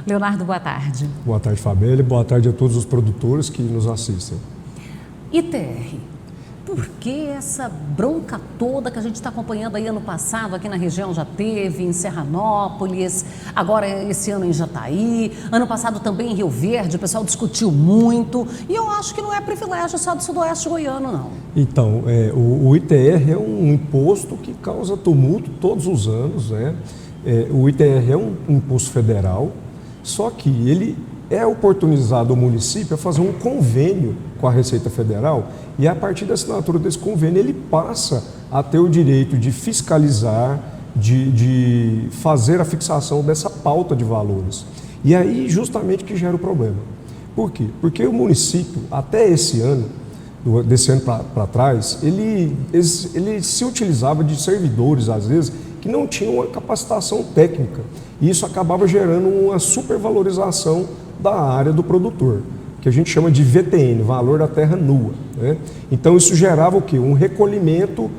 Leonardo, boa tarde. Boa tarde, Fabíola. Boa tarde a todos os produtores que nos assistem. ITR, por que essa bronca toda que a gente está acompanhando aí ano passado, aqui na região já teve, em Serranópolis, agora esse ano em Jataí, ano passado também em Rio Verde, o pessoal discutiu muito, e eu acho que não é privilégio só do sudoeste goiano, não. Então, o ITR é um imposto que causa tumulto todos os anos, né? O ITR é um imposto federal, só que ele é oportunizado ao município a fazer um convênio com a Receita Federal e a partir da assinatura desse convênio ele passa a ter o direito de fiscalizar, de fazer a fixação dessa pauta de valores. E aí justamente que gera o problema. Por quê? Porque o município, até esse ano, desse ano para trás, ele se utilizava de servidores, às vezes, que não tinham uma capacitação técnica. E isso acabava gerando uma supervalorização da área do produtor, que a gente chama de VTN, valor da terra nua, né? Então isso gerava o quê? Um recolhimento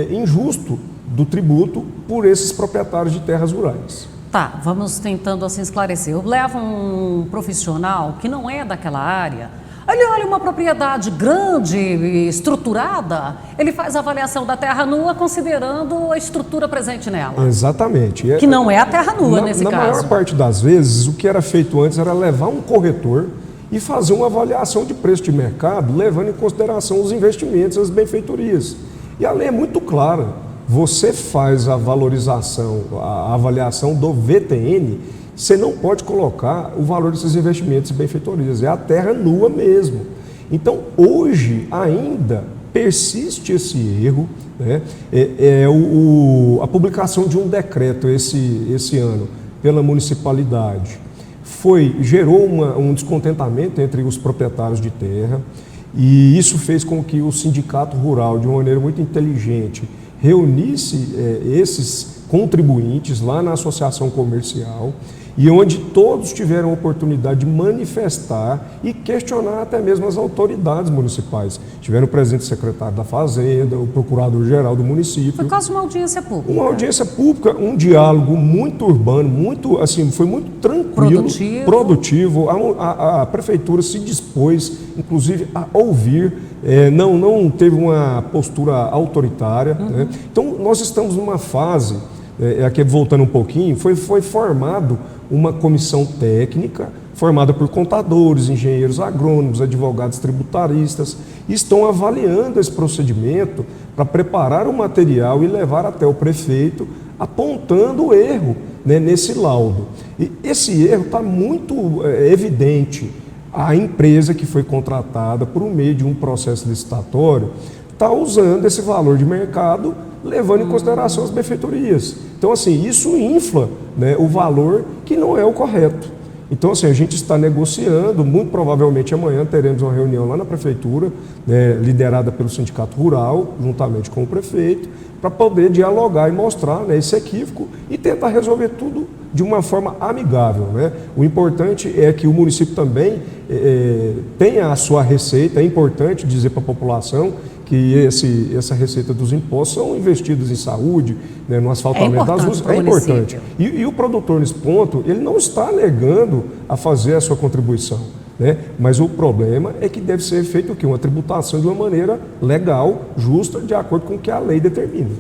injusto do tributo por esses proprietários de terras rurais. Tá, vamos tentando assim esclarecer. Eu levo um profissional que não é daquela área, ele olha uma propriedade grande e estruturada, ele faz a avaliação da terra nua considerando a estrutura presente nela. Exatamente. Que não é a terra nua nesse caso. Na maior parte das vezes, o que era feito antes era levar um corretor e fazer uma avaliação de preço de mercado, levando em consideração os investimentos, as benfeitorias. E a lei é muito clara. Você faz a valorização, a avaliação do VTN, você não pode colocar o valor desses investimentos e benfeitorias, é a terra nua mesmo. Então, hoje ainda persiste esse erro, né? A publicação de um decreto esse ano pela municipalidade gerou um descontentamento entre os proprietários de terra e isso fez com que o sindicato rural, de uma maneira muito inteligente, reunisse esses contribuintes lá na associação comercial e onde todos tiveram a oportunidade de manifestar e questionar até mesmo as autoridades municipais. Tiveram presente o secretário da Fazenda, o procurador-geral do município. Foi quase uma audiência pública. Uma audiência pública, um diálogo muito urbano, foi muito tranquilo, produtivo. A prefeitura se dispôs, inclusive, a ouvir, não teve uma postura autoritária. Né? Então, nós estamos numa fase, aqui voltando um pouquinho, foi formado uma comissão técnica, formada por contadores, engenheiros agrônomos, advogados tributaristas, e estão avaliando esse procedimento para preparar o material e levar até o prefeito, apontando o erro, né, nesse laudo. E esse erro está muito evidente. A empresa que foi contratada por meio de um processo licitatório está usando esse valor de mercado, levando em consideração as benfeitorias. Então, assim, isso infla, né, o valor que não é o correto. Então, assim, a gente está negociando, muito provavelmente amanhã teremos uma reunião lá na prefeitura, né, liderada pelo sindicato rural, juntamente com o prefeito, para poder dialogar e mostrar, né, esse equívoco e tentar resolver tudo de uma forma amigável, né? O importante é que o município também tenha a sua receita. É importante dizer para a população que essa receita dos impostos são investidos em saúde, né, no asfaltamento das ruas. É importante. E o produtor, nesse ponto, ele não está negando a fazer a sua contribuição, né? Mas o problema é que deve ser feito o quê? Uma tributação de uma maneira legal, justa, de acordo com o que a lei determina.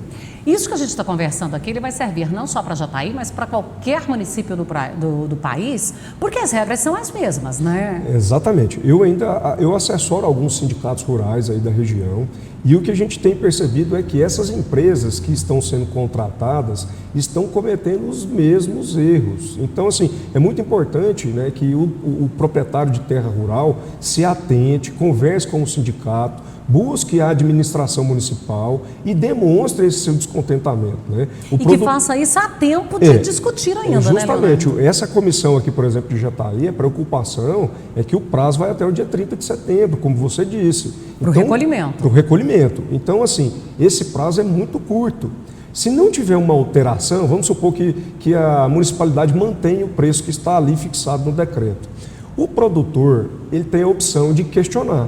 Isso que a gente está conversando aqui, ele vai servir não só para Jataí, mas para qualquer município do país, porque as regras são as mesmas, né? Exatamente. Eu assessoro alguns sindicatos rurais aí da região e o que a gente tem percebido é que essas empresas que estão sendo contratadas estão cometendo os mesmos erros. Então, assim, é muito importante, né, que o proprietário de terra rural se atente, converse com o sindicato, busque a administração municipal e demonstre esse seu descontentamento, né? Que faça isso a tempo de discutir ainda, justamente, né, essa comissão aqui, por exemplo, de Jataí, a preocupação é que o prazo vai até o dia 30 de setembro, como você disse. Para o recolhimento. Para o recolhimento. Então, assim, esse prazo é muito curto. Se não tiver uma alteração, vamos supor que a municipalidade mantenha o preço que está ali fixado no decreto. O produtor ele tem a opção de questionar.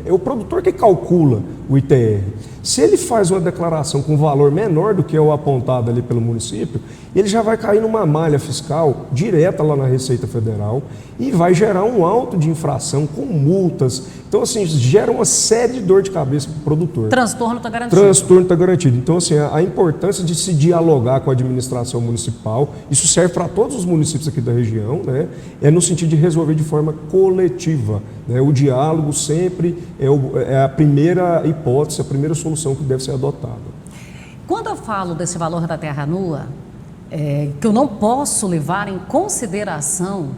É o produtor que calcula o ITR. Se ele faz uma declaração com valor menor do que o apontado ali pelo município, ele já vai cair numa malha fiscal direta lá na Receita Federal e vai gerar um auto de infração com multas. Então, assim, gera uma série de dor de cabeça para o produtor. Transtorno está garantido. Transtorno está garantido. Então, assim, a importância de se dialogar com a administração municipal, isso serve para todos os municípios aqui da região, né? É no sentido de resolver de forma coletiva, né? O diálogo sempre é a primeira hipótese, a primeira solução que deve ser adotada. Quando eu falo desse valor da terra nua, que eu não posso levar em consideração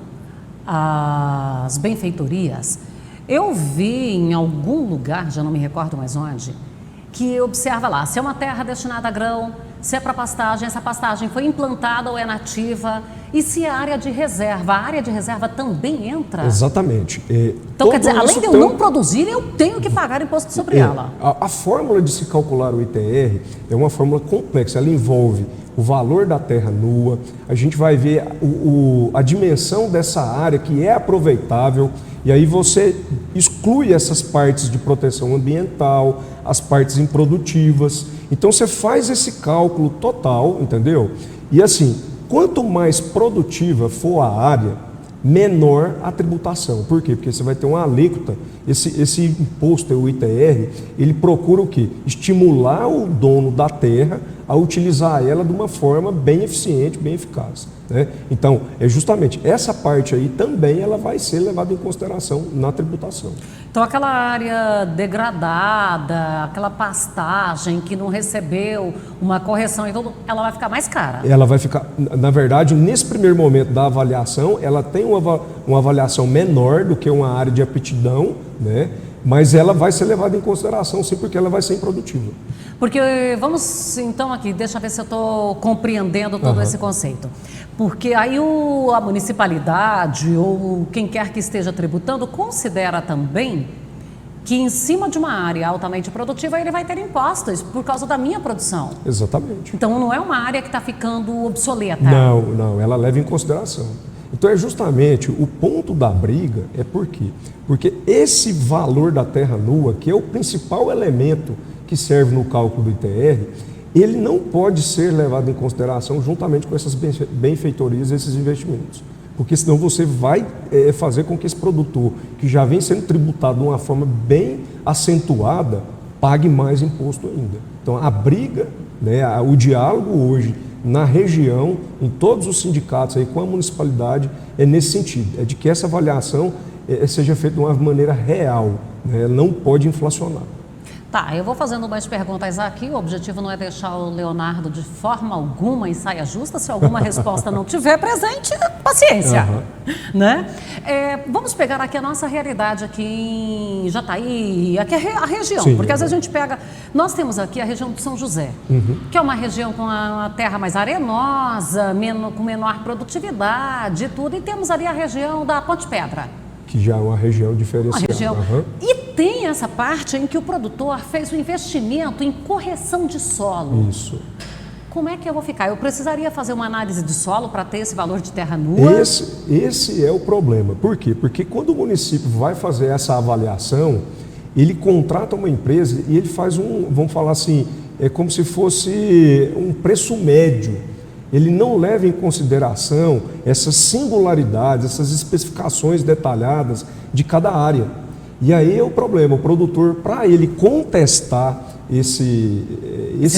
as benfeitorias, eu vi em algum lugar, já não me recordo mais onde, que observa lá, se é uma terra destinada a grão, se é para pastagem, essa pastagem foi implantada ou é nativa, e se é área de reserva, a área de reserva também entra? Exatamente. Então, quer dizer, além de eu não produzir, eu tenho que pagar imposto sobre ela. A fórmula de se calcular o ITR é uma fórmula complexa, ela envolve o valor da terra nua, a gente vai ver a dimensão dessa área que é aproveitável, e aí você exclui essas partes de proteção ambiental, as partes improdutivas. Então você faz esse cálculo total, entendeu? E assim, quanto mais produtiva for a área, menor a tributação. Por quê? Porque você vai ter uma alíquota. Esse imposto, o ITR, ele procura o quê? Estimular o dono da terra a utilizar ela de uma forma bem eficiente, bem eficaz, né? Então, é justamente essa parte aí também ela vai ser levada em consideração na tributação. Então, aquela área degradada, aquela pastagem que não recebeu uma correção, então ela vai ficar mais cara. Ela vai ficar, na verdade, nesse primeiro momento da avaliação, ela tem uma avaliação menor do que uma área de aptidão, né? Mas ela vai ser levada em consideração, sim, porque ela vai ser improdutiva. Porque, vamos então aqui, deixa eu ver se eu estou compreendendo todo esse conceito. Porque aí a municipalidade ou quem quer que esteja tributando considera também que em cima de uma área altamente produtiva ele vai ter impostos por causa da minha produção. Exatamente. Então não é uma área que está ficando obsoleta. Não, ela leva em consideração. Então é justamente o ponto da briga, é por quê? Porque esse valor da terra nua, que é o principal elemento que serve no cálculo do ITR, ele não pode ser levado em consideração juntamente com essas benfeitorias, esses investimentos. Porque senão você vai fazer com que esse produtor, que já vem sendo tributado de uma forma bem acentuada, pague mais imposto ainda. Então a briga, né, o diálogo hoje na região, em todos os sindicatos aí com a municipalidade, é nesse sentido, é de que essa avaliação seja feita de uma maneira real, né, não pode inflacionar. Tá, eu vou fazendo mais perguntas aqui, o objetivo não é deixar o Leonardo de forma alguma em saia justa, se alguma resposta não tiver presente, paciência, né? Vamos pegar aqui a nossa realidade aqui em Jataí, aqui a região, sim, porque às vezes a gente pega, nós temos aqui a região de São José, que é uma região com a terra mais arenosa, com menor produtividade e tudo, e temos ali a região da Ponte Pedra. Que já é uma região diferenciada. E tem essa parte em que o produtor fez o investimento em correção de solo. Isso. Como é que eu vou ficar? Eu precisaria fazer uma análise de solo para ter esse valor de terra nua? Esse é o problema. Por quê? Porque quando o município vai fazer essa avaliação, ele contrata uma empresa e ele faz vamos falar assim, é como se fosse um preço médio. Ele não leva em consideração essas singularidades, essas especificações detalhadas de cada área. E aí é o problema, o produtor, para ele contestar esse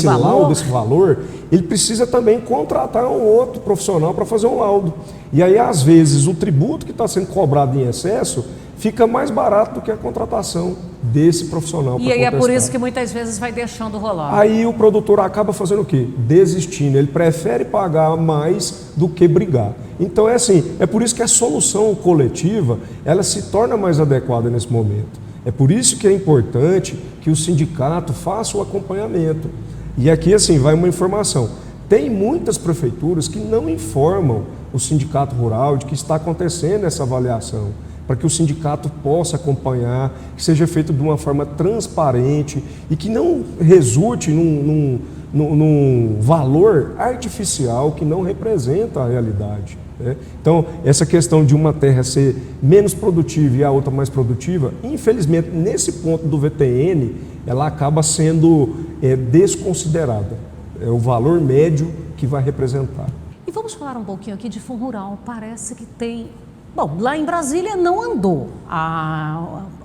laudo, esse valor, ele precisa também contratar um outro profissional para fazer um laudo. E aí, às vezes, o tributo que está sendo cobrado em excesso fica mais barato do que a contratação desse profissional. E aí é por isso que muitas vezes vai deixando rolar. Aí o produtor acaba fazendo o quê? Desistindo. Ele prefere pagar mais do que brigar. Então é assim, é por isso que a solução coletiva, ela se torna mais adequada nesse momento. É por isso que é importante que o sindicato faça o acompanhamento. E aqui assim, vai uma informação. Tem muitas prefeituras que não informam o sindicato rural de que está acontecendo essa avaliação, para que o sindicato possa acompanhar, que seja feito de uma forma transparente e que não resulte num valor artificial que não representa a realidade. né? Então, essa questão de uma terra ser menos produtiva e a outra mais produtiva, infelizmente, nesse ponto do VTN, ela acaba sendo desconsiderada. É o valor médio que vai representar. E vamos falar um pouquinho aqui de fundo rural. Parece que tem... Bom, lá em Brasília não andou.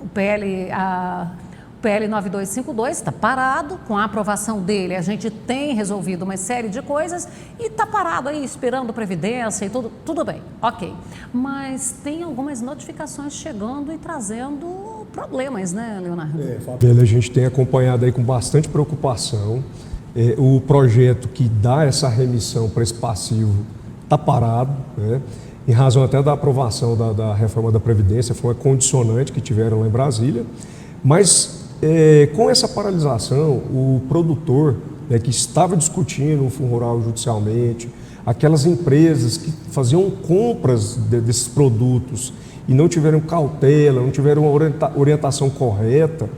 O PL 9252 está parado. Com a aprovação dele, a gente tem resolvido uma série de coisas e está parado aí esperando previdência e tudo bem, ok. Mas tem algumas notificações chegando e trazendo problemas, né, Leonardo? A gente tem acompanhado aí com bastante preocupação. O projeto que dá essa remissão para esse passivo está parado, né? Em razão até da aprovação da reforma da Previdência, foi uma condicionante que tiveram lá em Brasília. Mas com essa paralisação, o produtor, né, que estava discutindo o fundo rural judicialmente, aquelas empresas que faziam compras desses produtos e não tiveram cautela, não tiveram uma orientação correta,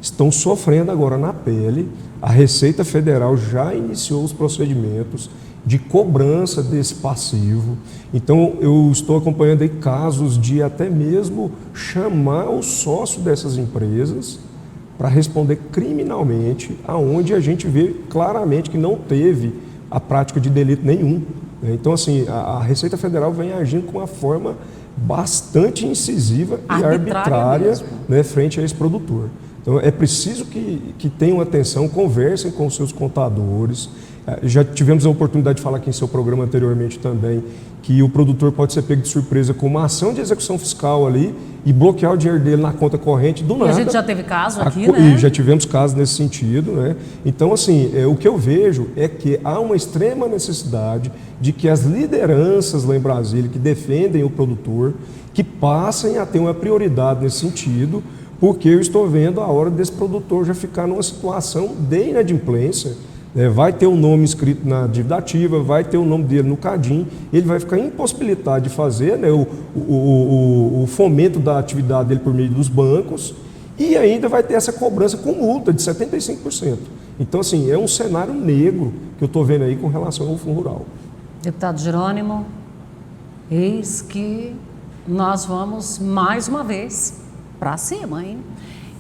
estão sofrendo agora na pele. A Receita Federal já iniciou os procedimentos de cobrança desse passivo. Então, eu estou acompanhando aí casos de até mesmo chamar o sócio dessas empresas para responder criminalmente, aonde a gente vê claramente que não teve a prática de delito nenhum, né? Então, assim, a Receita Federal vem agindo com uma forma bastante incisiva e arbitrária, né, frente a esse produtor. Então, é preciso que tenham atenção, conversem com os seus contadores. Já tivemos a oportunidade de falar aqui em seu programa anteriormente também, que o produtor pode ser pego de surpresa com uma ação de execução fiscal ali e bloquear o dinheiro dele na conta corrente do nada. E a gente já teve caso aqui, né? E já tivemos casos nesse sentido, né? Então, assim, o que eu vejo é que há uma extrema necessidade de que as lideranças lá em Brasília, que defendem o produtor, que passem a ter uma prioridade nesse sentido, porque eu estou vendo a hora desse produtor já ficar numa situação de inadimplência. Vai ter o nome escrito na dívida ativa, vai ter o nome dele no CADIM, ele vai ficar impossibilitado de fazer, né, o fomento da atividade dele por meio dos bancos e ainda vai ter essa cobrança com multa de 75%. Então, assim, é um cenário negro que eu estou vendo aí com relação ao fundo rural. Deputado Jerônimo, eis que nós vamos mais uma vez para cima, hein?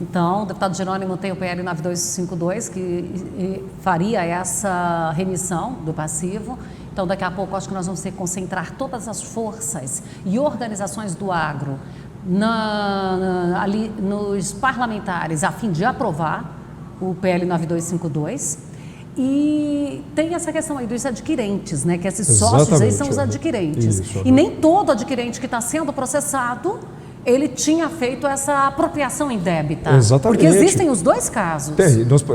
Então, o deputado Jerônimo tem o PL 9252, que faria essa remissão do passivo. Então, daqui a pouco, acho que nós vamos ter que concentrar todas as forças e organizações do agro ali nos parlamentares, a fim de aprovar o PL 9252. E tem essa questão aí dos adquirentes, né? Que esses sócios aí são os adquirentes. Isso, e nem todo adquirente que está sendo processado ele tinha feito essa apropriação indébita. Exatamente. Porque existem os dois casos.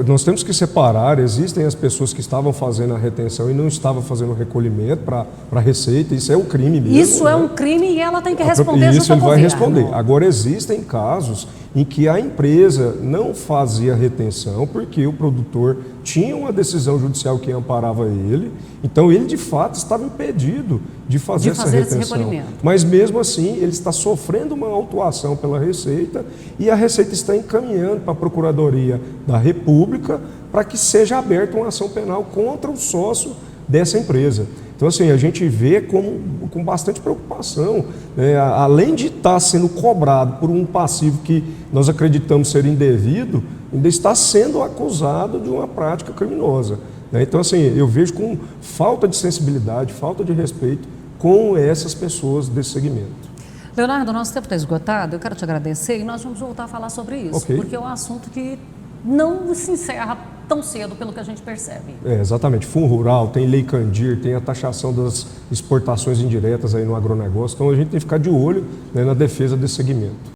Nós temos que separar, existem as pessoas que estavam fazendo a retenção e não estavam fazendo o recolhimento para a Receita, isso é um crime mesmo. Isso, né? É um crime e ela tem que responder junto ao governo. Isso ele vai responder. Agora, existem casos em que a empresa não fazia retenção porque o produtor tinha uma decisão judicial que amparava ele, então ele de fato estava impedido de fazer essa retenção. Esse recolhimento. Mas mesmo assim ele está sofrendo uma autuação pela Receita e a Receita está encaminhando para a Procuradoria da República para que seja aberta uma ação penal contra o sócio dessa empresa. Então, assim, a gente vê com bastante preocupação, né? Além de estar sendo cobrado por um passivo que nós acreditamos ser indevido, ainda está sendo acusado de uma prática criminosa, né? Então, assim, eu vejo com falta de sensibilidade, falta de respeito com essas pessoas desse segmento. Leonardo, nosso tempo está esgotado, eu quero te agradecer e nós vamos voltar a falar sobre isso, okay, porque é um assunto que não se encerra tão cedo, pelo que a gente percebe. Exatamente. Fundo rural, tem lei Candir, tem a taxação das exportações indiretas aí no agronegócio. Então, a gente tem que ficar de olho, né, na defesa desse segmento.